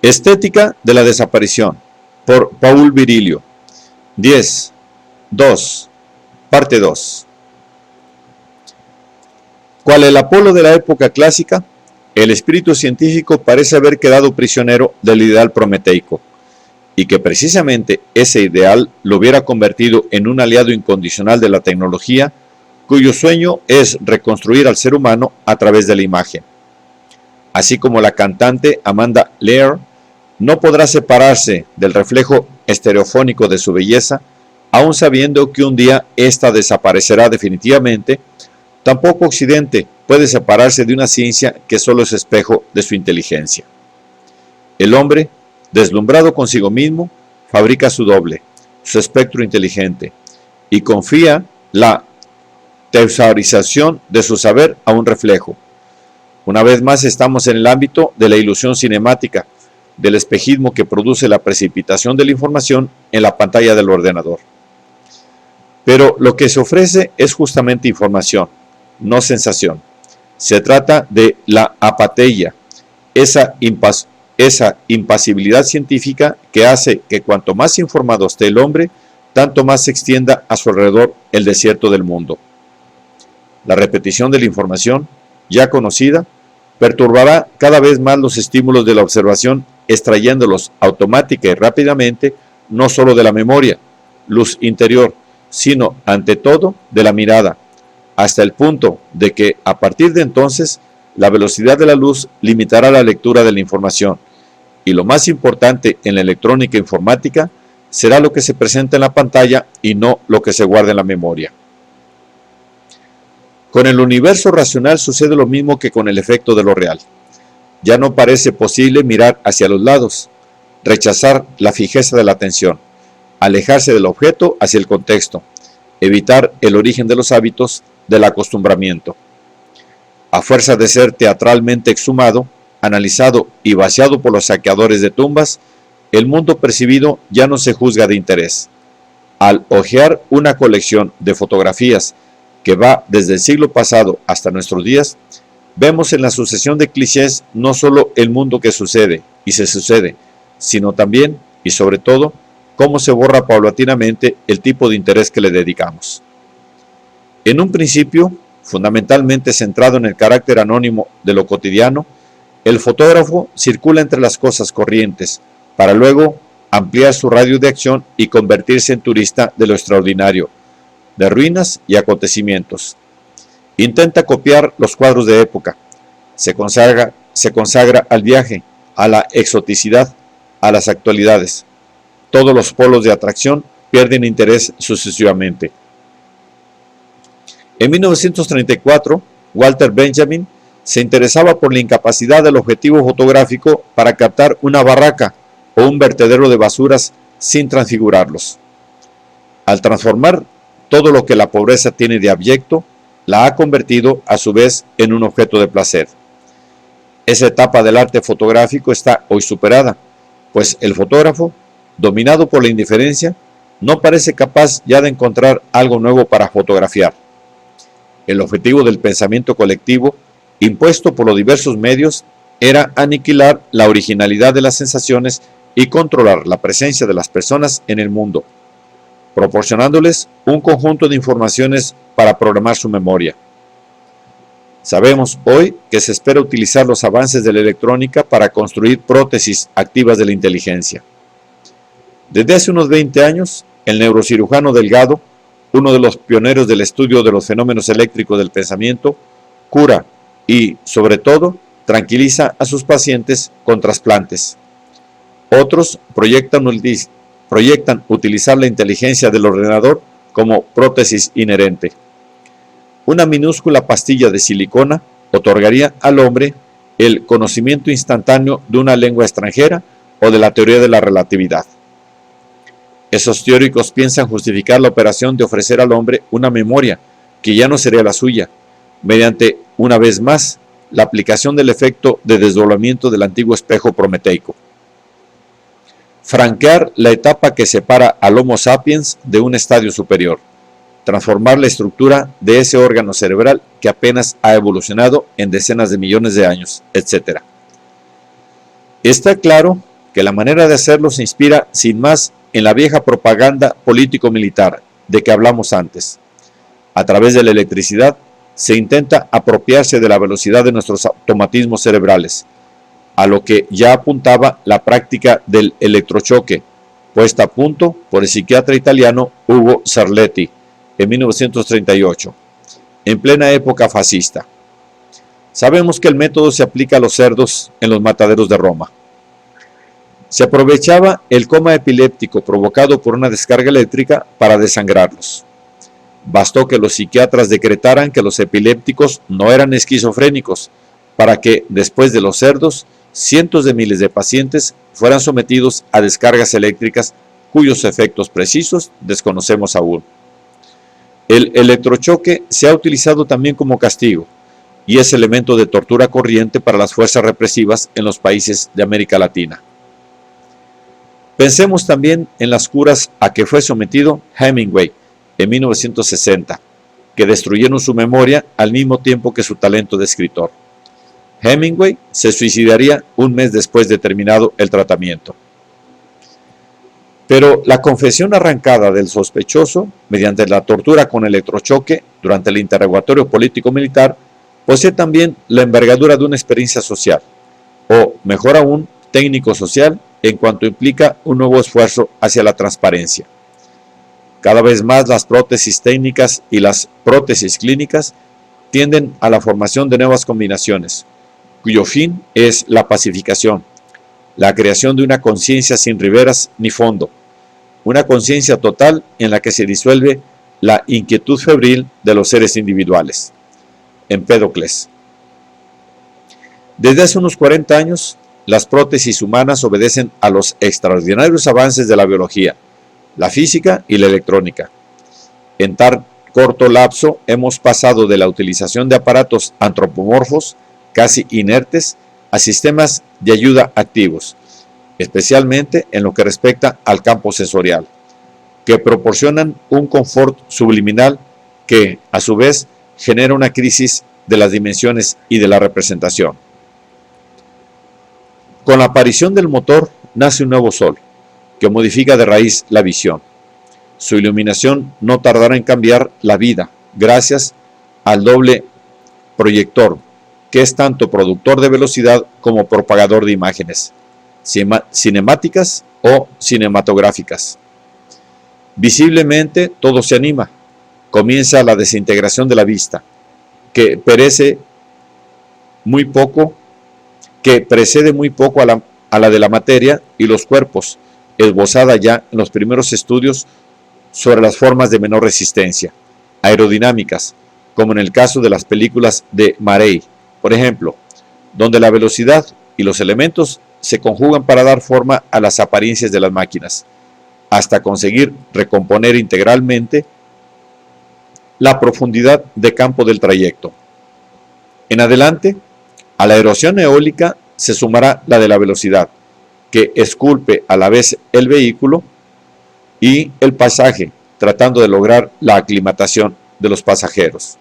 Estética de la desaparición, por Paul Virilio. 10. 2. Parte 2. Cual el Apolo de la época clásica, el espíritu científico parece haber quedado prisionero del ideal prometeico, y que precisamente ese ideal lo hubiera convertido en un aliado incondicional de la tecnología, cuyo sueño es reconstruir al ser humano a través de la imagen. Así como la cantante Amanda Lear no podrá separarse del reflejo estereofónico de su belleza, aun sabiendo que un día ésta desaparecerá definitivamente, tampoco Occidente puede separarse de una ciencia que solo es espejo de su inteligencia. El hombre, deslumbrado consigo mismo, fabrica su doble, su espectro inteligente, y confía la tesaurización de su saber a un reflejo. Una vez más estamos en el ámbito de la ilusión cinemática, del espejismo que produce la precipitación de la información en la pantalla del ordenador. Pero lo que se ofrece es justamente información, no sensación. Se trata de la apateia, esa impasibilidad científica que hace que cuanto más informado esté el hombre, tanto más se extienda a su alrededor el desierto del mundo. La repetición de la información, ya conocida, perturbará cada vez más los estímulos de la observación, extrayéndolos automática y rápidamente, no solo de la memoria, luz interior, sino ante todo de la mirada, hasta el punto de que a partir de entonces la velocidad de la luz limitará la lectura de la información, y lo más importante en la electrónica informática será lo que se presenta en la pantalla y no lo que se guarda en la memoria. Con el universo racional sucede lo mismo que con el efecto de lo real. Ya no parece posible mirar hacia los lados, rechazar la fijeza de la atención, alejarse del objeto hacia el contexto, evitar el origen de los hábitos, del acostumbramiento. A fuerza de ser teatralmente exhumado, analizado y vaciado por los saqueadores de tumbas, el mundo percibido ya no se juzga de interés. Al hojear una colección de fotografías que va desde el siglo pasado hasta nuestros días, vemos en la sucesión de clichés no solo el mundo que sucede y se sucede, sino también y sobre todo cómo se borra paulatinamente el tipo de interés que le dedicamos. En un principio, fundamentalmente centrado en el carácter anónimo de lo cotidiano, el fotógrafo circula entre las cosas corrientes para luego ampliar su radio de acción y convertirse en turista de lo extraordinario, de ruinas y acontecimientos. Intenta copiar los cuadros de época, se consagra al viaje, a la exoticidad, a las actualidades. Todos los polos de atracción pierden interés sucesivamente. En 1934, Walter Benjamin se interesaba por la incapacidad del objetivo fotográfico para captar una barraca o un vertedero de basuras sin transfigurarlos. Al transformar todo lo que la pobreza tiene de abyecto, la ha convertido a su vez en un objeto de placer. Esa etapa del arte fotográfico está hoy superada, pues el fotógrafo, dominado por la indiferencia, no parece capaz ya de encontrar algo nuevo para fotografiar. El objetivo del pensamiento colectivo, impuesto por los diversos medios, era aniquilar la originalidad de las sensaciones y controlar la presencia de las personas en el mundo, proporcionándoles un conjunto de informaciones para programar su memoria. Sabemos hoy que se espera utilizar los avances de la electrónica para construir prótesis activas de la inteligencia. Desde hace unos 20 años, el neurocirujano Delgado, uno de los pioneros del estudio de los fenómenos eléctricos del pensamiento, cura y, sobre todo, tranquiliza a sus pacientes con trasplantes. Otros proyectan utilizar la inteligencia del ordenador como prótesis inherente. Una minúscula pastilla de silicona otorgaría al hombre el conocimiento instantáneo de una lengua extranjera o de la teoría de la relatividad. Esos teóricos piensan justificar la operación de ofrecer al hombre una memoria que ya no sería la suya, mediante, una vez más, la aplicación del efecto de desdoblamiento del antiguo espejo prometeico. Franquear la etapa que separa al Homo sapiens de un estadio superior, transformar la estructura de ese órgano cerebral que apenas ha evolucionado en decenas de millones de años, etc. Está claro que la manera de hacerlo se inspira sin más en la vieja propaganda político-militar de que hablamos antes. A través de la electricidad se intenta apropiarse de la velocidad de nuestros automatismos cerebrales, a lo que ya apuntaba la práctica del electrochoque, puesta a punto por el psiquiatra italiano Ugo Sarletti en 1938, en plena época fascista. Sabemos que el método se aplica a los cerdos en los mataderos de Roma. Se aprovechaba el coma epiléptico provocado por una descarga eléctrica para desangrarlos. Bastó que los psiquiatras decretaran que los epilépticos no eran esquizofrénicos para que, después de los cerdos, cientos de miles de pacientes fueran sometidos a descargas eléctricas cuyos efectos precisos desconocemos aún. El electrochoque se ha utilizado también como castigo y es elemento de tortura corriente para las fuerzas represivas en los países de América Latina. Pensemos también en las curas a que fue sometido Hemingway en 1960, que destruyeron su memoria al mismo tiempo que su talento de escritor. Hemingway se suicidaría un mes después de terminado el tratamiento. Pero la confesión arrancada del sospechoso, mediante la tortura con electrochoque durante el interrogatorio político-militar, posee también la envergadura de una experiencia social, o mejor aún, técnico-social, en cuanto implica un nuevo esfuerzo hacia la transparencia. Cada vez más las prótesis técnicas y las prótesis clínicas tienden a la formación de nuevas combinaciones, cuyo fin es la pacificación, la creación de una conciencia sin riberas ni fondo, una conciencia total en la que se disuelve la inquietud febril de los seres individuales. Empédocles. Desde hace unos 40 años, las prótesis humanas obedecen a los extraordinarios avances de la biología, la física y la electrónica. En tan corto lapso hemos pasado de la utilización de aparatos antropomorfos, casi inertes, a sistemas de ayuda activos, especialmente en lo que respecta al campo sensorial, que proporcionan un confort subliminal que, a su vez, genera una crisis de las dimensiones y de la representación. Con la aparición del motor nace un nuevo sol, que modifica de raíz la visión. Su iluminación no tardará en cambiar la vida, gracias al doble proyector, que es tanto productor de velocidad como propagador de imágenes, cinemáticas o cinematográficas. Visiblemente todo se anima, comienza la desintegración de la vista, que precede muy poco a la de la materia y los cuerpos, esbozada ya en los primeros estudios sobre las formas de menor resistencia, aerodinámicas, como en el caso de las películas de Marey, por ejemplo, donde la velocidad y los elementos se conjugan para dar forma a las apariencias de las máquinas, hasta conseguir recomponer integralmente la profundidad de campo del trayecto. En adelante, a la erosión eólica se sumará la de la velocidad, que esculpe a la vez el vehículo y el paisaje, tratando de lograr la aclimatación de los pasajeros.